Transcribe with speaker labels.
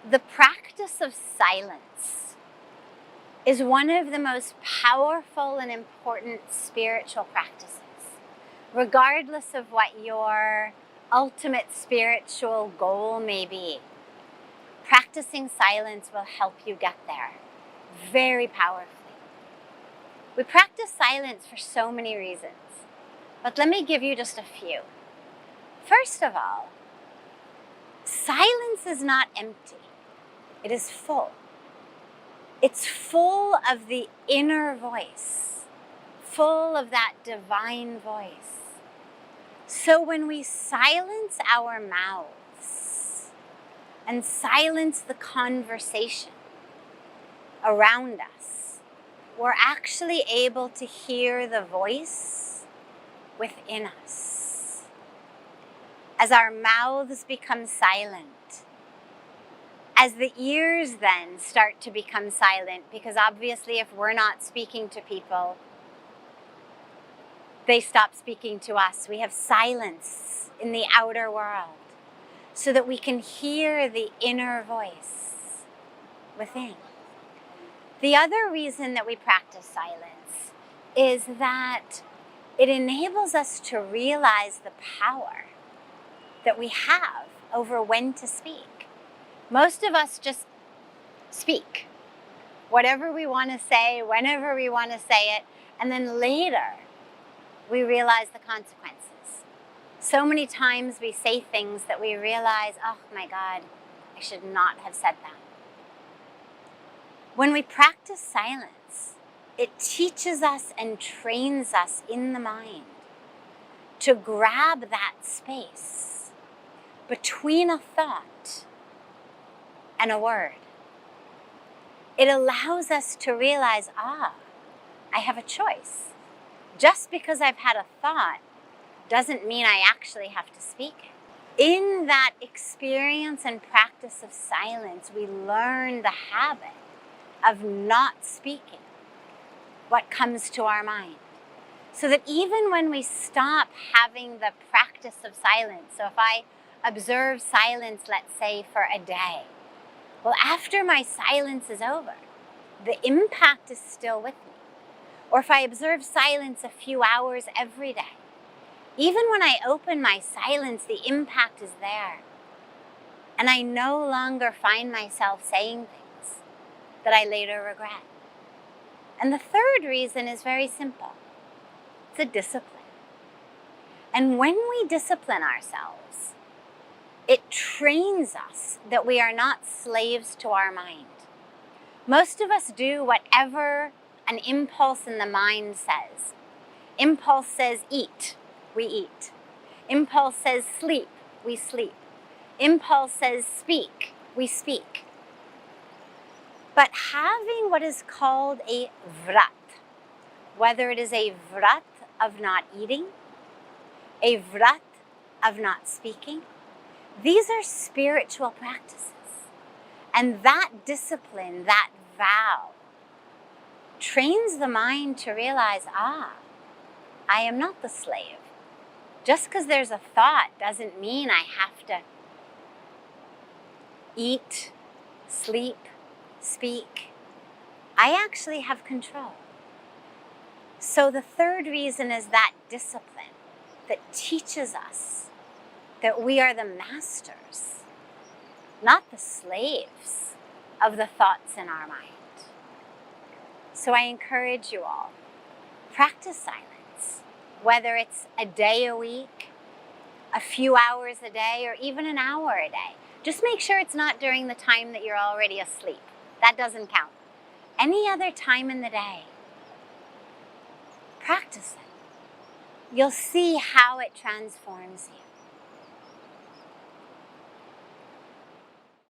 Speaker 1: The practice of silence is one of the most powerful and important spiritual practices, regardless of what your ultimate spiritual goal may be. Practicing silence will help you get there very powerfully. We practice silence for so many reasons, but let me give you just a few. First of all, silence is not empty. It is full. It's full of the inner voice, full of that divine voice. So when we silence our mouths and silence the conversation around us, we're actually able to hear the voice within us. As our mouths become silent, as the ears then start to become silent, because obviously if we're not speaking to people, they stop speaking to us. We have silence in the outer world so that we can hear the inner voice within. The other reason that we practice silence is that it enables us to realize the power that we have over when to speak. Most of us just speak whatever we want to say, whenever we want to say it, and then later we realize the consequences. So many times we say things that we realize, oh my God, I should not have said that. When we practice silence, it teaches us and trains us in the mind to grab that space between a thought and a word. It allows us to realize, I have a choice. Just because I've had a thought doesn't mean I actually have to speak it. In that experience and practice of silence, we learn the habit of not speaking what comes to our mind. So that even when we stop having the practice of silence, so if I observe silence, let's say for a day, well, after my silence is over, the impact is still with me. Or if I observe silence a few hours every day, even when I open my silence, the impact is there. And I no longer find myself saying things that I later regret. And the third reason is very simple. It's a discipline. And when we discipline ourselves, it trains us that we are not slaves to our mind. Most of us do whatever an impulse in the mind says. Impulse says eat, we eat. Impulse says sleep, we sleep. Impulse says speak, we speak. But having what is called a vrat, whether it is a vrat of not eating, a vrat of not speaking, these are spiritual practices. And that discipline, that vow, trains the mind to realize, I am not the slave. Just because there's a thought doesn't mean I have to eat, sleep, speak. I actually have control. So the third reason is that discipline that teaches us that we are the masters, not the slaves of the thoughts in our mind. So I encourage you all, practice silence, whether it's a day a week, a few hours a day, or even an hour a day. Just make sure it's not during the time that you're already asleep. That doesn't count. Any other time in the day, practice it. You'll see how it transforms you.